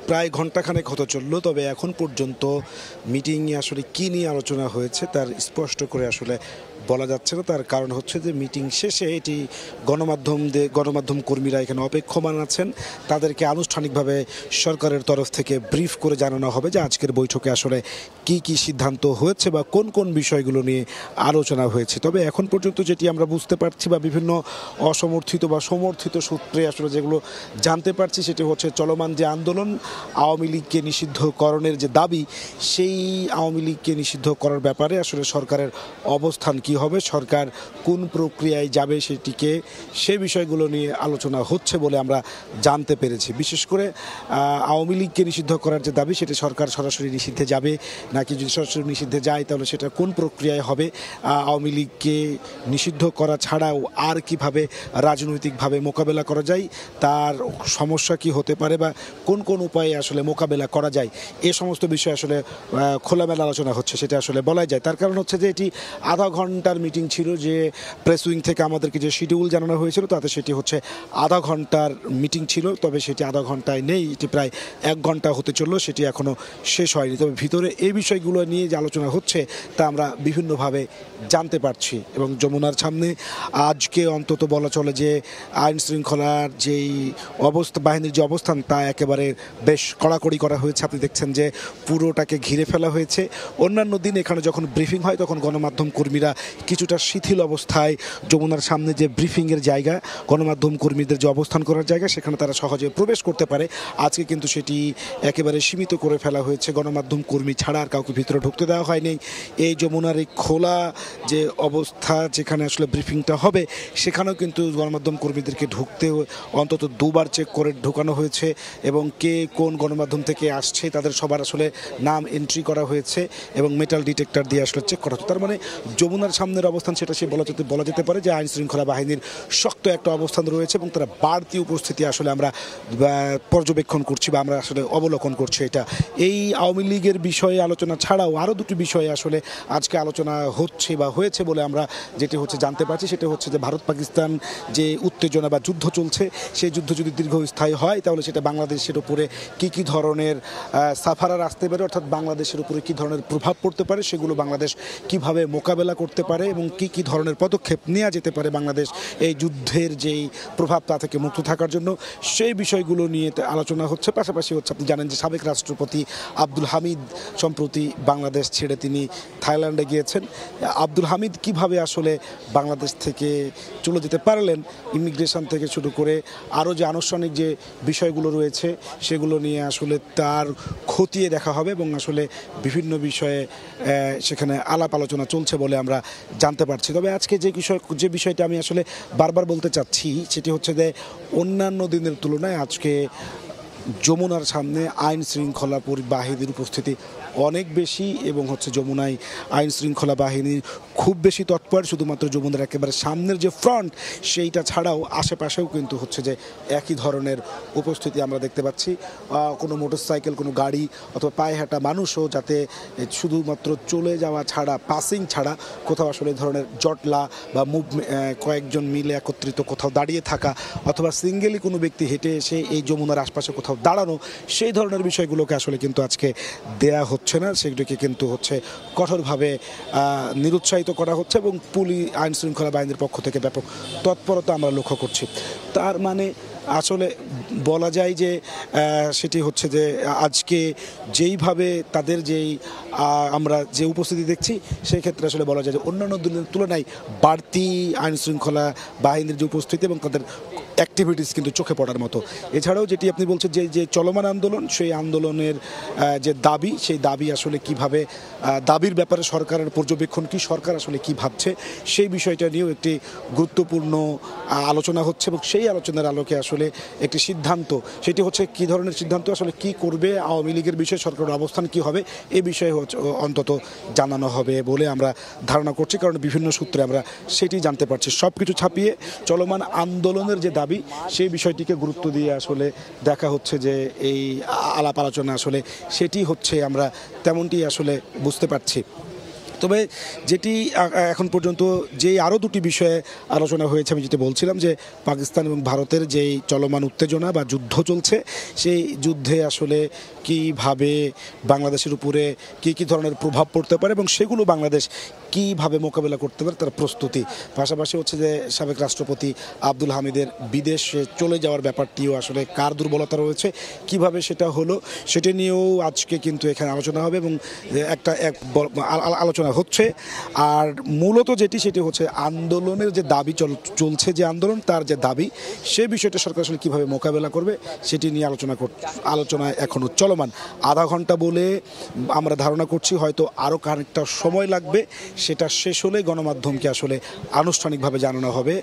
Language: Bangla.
প্রায় ঘণ্টাখানেক হতে চললো, তবে এখন পর্যন্ত মিটিংয়ে আসলে কী নিয়ে আলোচনা হয়েছে তার স্পষ্ট করে আসলে বলা যাচ্ছে না। তার কারণ হচ্ছে যে মিটিং শেষে এটি গণমাধ্যম কর্মীরা এখানে অপেক্ষমান আছেন। তাদেরকে আনুষ্ঠানিকভাবে সরকারের তরফ থেকে ব্রিফ করে জানানো হবে যে আজকের বৈঠকে আসলে কি কি সিদ্ধান্ত হয়েছে বা কোন কোন বিষয়গুলো নিয়ে আলোচনা হয়েছে। তবে এখন পর্যন্ত যেটি আমরা বুঝতে পারছি বা বিভিন্ন অসমর্থিত বা সমর্থিত সূত্রে আসলে যেগুলো জানতে পারছি সেটি হচ্ছে চলমান যে আন্দোলন, আওয়ামী লীগকে নিষিদ্ধকরণের যে দাবি, সেই আওয়ামী লীগকে নিষিদ্ধ করার ব্যাপারে আসলে সরকারের অবস্থান কি হবে, সরকার কোন প্রক্রিয়ায় যাবে সে বিষয়গুলো নিয়ে আলোচনা হচ্ছে বলে আমরা জানতে পেরেছি। বিশেষ করে আওয়ামী লীগকে নিষিদ্ধ করার যে দাবি, সেটা সরকার সরাসরি নিষিদ্ধে যাবে নাকি যদি সরাসরি নিষিদ্ধে যায় তাহলে সেটা কোন প্রক্রিয়ায় হবে, আওয়ামী লীগকে নিষিদ্ধ করা ছাড়াও আর কিভাবে রাজনৈতিকভাবে মোকাবেলা করা যায়, তার সমস্যা কি হতে পারে বা কোন কোন উপায়ে আসলে মোকাবেলা করা যায়, এ সমস্ত বিষয় আসলে খোলামেলা আলোচনা হচ্ছে সেটা আসলে বলা যায়। তার কারণ হচ্ছে যে এটি আধা ঘন্টার মিটিং ছিল, যে প্রেস উইং থেকে আমাদেরকে যে শিডিউল জানানো হয়েছিল তাতে সেটি হচ্ছে আধা ঘন্টার মিটিং ছিল, তবে সেটি আধা ঘন্টায় নেই, এটি প্রায় 1 ঘন্টা হতে চললো, সেটি এখনও শেষ হয়নি। তবে ভিতরে এই বিষয়গুলো নিয়ে যে আলোচনা হচ্ছে তা আমরা বিভিন্নভাবে জানতে পারছি। এবং যমুনার সামনে আজকে অন্তত বলা চলে যে আইন শৃঙ্খলার যেই বাহিনীর যে অবস্থান তা একেবারে বেশ কড়াকড়ি করা হয়েছে। আপনি দেখছেন যে পুরোটাকে ঘিরে ফেলা হয়েছে। অন্যান্য দিন এখানে যখন ব্রিফিং হয় তখন গণমাধ্যম কর্মীরা কিছুটা শিথিল অবস্থায়, যমুনার সামনে যে ব্রিফিংয়ের জায়গা, গণমাধ্যম কর্মীদের যে অবস্থান করার জায়গা, সেখানে তারা সহজে প্রবেশ করতে পারে। আজকে কিন্তু সেটি একেবারে সীমিত করে ফেলা হয়েছে, গণমাধ্যম কর্মী ছাড়া আর কাউকে ভিতরে ঢুকতে দেওয়া হয়নি। এই যমুনার এই খোলা যে অবস্থা যেখানে আসলে ব্রিফিংটা হবে, সেখানেও কিন্তু গণমাধ্যম কর্মীদেরকে ঢুকতে অন্তত 2বার চেক করে ঢোকানো হয়েছে এবং কে কোন গণমাধ্যম থেকে আসছে তাদের সবার আসলে নাম এন্ট্রি করা হয়েছে এবং মেটাল ডিটেক্টর দিয়ে আসলে চেক করা হচ্ছে। তার মানে যমুনার সামনের অবস্থান সেটা বলা যেতে পারে যে আইন শৃঙ্খলা বাহিনীর শক্ত একটা অবস্থান রয়েছে এবং তারা বাড়তি উপস্থিতি আসলে আমরা পর্যবেক্ষণ করছি বা আমরা আসলে অবলোকন করছি। এটা এই আওয়ামী লীগের বিষয়ে আলোচনা ছাড়াও আরও দুটি বিষয়ে আসলে আজকে আলোচনা হচ্ছে বা হয়েছে বলে আমরা যেটি হচ্ছে জানতে পারছি, সেটা হচ্ছে যে ভারত পাকিস্তান যে উত্তেজনা বা যুদ্ধ চলছে, সেই যুদ্ধ যদি দীর্ঘস্থায়ী হয় তাহলে সেটা বাংলাদেশের উপরে কি ধরনের সাফারার আসতে পারে, অর্থাৎ বাংলাদেশের উপরে কি ধরনের প্রভাব পড়তে পারে, সেগুলো বাংলাদেশ কিভাবে মোকাবেলা করতে পারে এবং কি ধরনের পদক্ষেপ নেওয়া যেতে পারে বাংলাদেশ এই যুদ্ধের যেই প্রভাব তা থেকে মুক্ত থাকার জন্য, সেই বিষয়গুলো নিয়ে আলোচনা হচ্ছে। পাশাপাশি হচ্ছে আপনি জানেন যে সাবেক রাষ্ট্রপতি আব্দুল হামিদ সম্প্রতি বাংলাদেশ ছেড়ে তিনি থাইল্যান্ডে গিয়েছেন। আব্দুল হামিদ কিভাবে আসলে বাংলাদেশ থেকে চলে যেতে পারলেন, ইমিগ্রেশন থেকে শুরু করে আরও যে আনুষ্ঠানিক যে বিষয়গুলো রয়েছে সেগুলো নিয়ে আসলে তার খতিয়ে দেখা হবে এবং আসলে বিভিন্ন বিষয়ে সেখানে আলাপ আলোচনা চলছে বলে আমরা জানতে পারছি। তবে আজকে যে বিষয়টা আমি আসলে বারবার বলতে চাচ্ছি সেটি হচ্ছে যে অন্যান্য দিনের তুলনায় আজকে যমুনার সামনে আইন শৃঙ্খলা বাহিনীর উপস্থিতি অনেক বেশি এবং হচ্ছে যমুনায় আইন শৃঙ্খলা বাহিনী খুব বেশি তৎপর। শুধুমাত্র যমুনার একেবারে সামনের যে ফ্রন্ট সেইটা ছাড়াও আশেপাশেও কিন্তু হচ্ছে যে একই ধরনের উপস্থিতি আমরা দেখতে পাচ্ছি। কোনো মোটরসাইকেল, কোনো গাড়ি অথবা পায়ে হাঁটা মানুষও যাতে শুধুমাত্র চলে যাওয়া ছাড়া, পাসিং ছাড়া কোথাও আসলে এই ধরনের জটলা বা কয়েকজন মিলে একত্রিত কোথাও দাঁড়িয়ে থাকা অথবা সিঙ্গেলি কোনো ব্যক্তি হেঁটে এসে এই যমুনার আশপাশে কোথাও দাঁড়ানো, সেই ধরনের বিষয়গুলোকে আসলে কিন্তু আজকে দেয়া হচ্ছে না। সেগুলোকে কিন্তু হচ্ছে কঠোরভাবে নিরুৎসাহিত করা হচ্ছে এবং আইন শৃঙ্খলা বাহিনীর পক্ষ থেকে ব্যাপক তৎপরতা আমরা লক্ষ্য করছি। তার মানে আসলে বলা যায় যে সেটি হচ্ছে যে আজকে যেইভাবে তাদের আমরা যে উপস্থিতি দেখছি সেই ক্ষেত্রে আসলে বলা যায় যে অন্যান্য দিনের তুলনায় বাড়তি আইন শৃঙ্খলা বাহিনীর যে উপস্থিতি এবং তাদের অ্যাক্টিভিটিস কিন্তু চোখে পড়ার মতো। এছাড়াও যেটি আপনি বলছেন যে চলমান আন্দোলন, সেই আন্দোলনের যে দাবি, সেই দাবি আসলে কিভাবে, দাবির ব্যাপারে সরকারের পর্যবেক্ষণ কি, সরকার আসলে কি ভাবছে, সেই বিষয়টা নিয়েও একটি গুরুত্বপূর্ণ আলোচনা হচ্ছে এবং সেই আলোচনার আলোকে আসলে একটি সিদ্ধান্ত, সেটি হচ্ছে কী ধরনের সিদ্ধান্ত, আসলে কি করবে আওয়ামী লীগের বিষয়ে সরকারের অবস্থান কি হবে, এ বিষয়ে অন্তত জানানো হবে বলে আমরা ধারণা করছি। কারণ বিভিন্ন সূত্রে আমরা সেটি জানতে পারছি। সব কিছু ছাপিয়ে চলমান আন্দোলনের যে দাবি, সেই বিষয়টিকে গুরুত্ব দিয়ে আসলে দেখা হচ্ছে যে এই আলাপ আলোচনা আসলে সেটি হচ্ছে, আমরা তেমনটি আসলে বুঝতে পারছি। তবে যেটি এখন পর্যন্ত যেই আরও দুটি বিষয়ে আলোচনা হয়েছে, আমি যেটি বলছিলাম যে পাকিস্তান এবং ভারতের যেই চলমান উত্তেজনা বা যুদ্ধ চলছে, সেই যুদ্ধে আসলে কীভাবে বাংলাদেশের উপরে কী ধরনের প্রভাব পড়তে পারে এবং সেগুলো বাংলাদেশ কীভাবে মোকাবেলা করতে পারে তার প্রস্তুতি। পাশাপাশি হচ্ছে যে সাবেক রাষ্ট্রপতি আব্দুল হামিদের বিদেশে চলে যাওয়ার ব্যাপারটিও আসলে কার দুর্বলতা রয়েছে, কিভাবে সেটা হলো, সেটা নিয়েও আজকে কিন্তু এখানে আলোচনা হবে এবং আলোচনা হচ্ছে। আর মূলত সেটি হচ্ছে আন্দোলনের যে দাবি চলছে, যে আন্দোলন তার যে দাবি, সে বিষয়টা সরকার আসলে কীভাবে মোকাবেলা করবে সেটি নিয়ে আলোচনা এখনও চলমান। আধা ঘন্টা বলে আমরা ধারণা করছি, হয়তো আরও খানিকটা সময় লাগবে। সেটা শেষ হলে গণমাধ্যমকে আসলে আনুষ্ঠানিকভাবে জানানো হবে।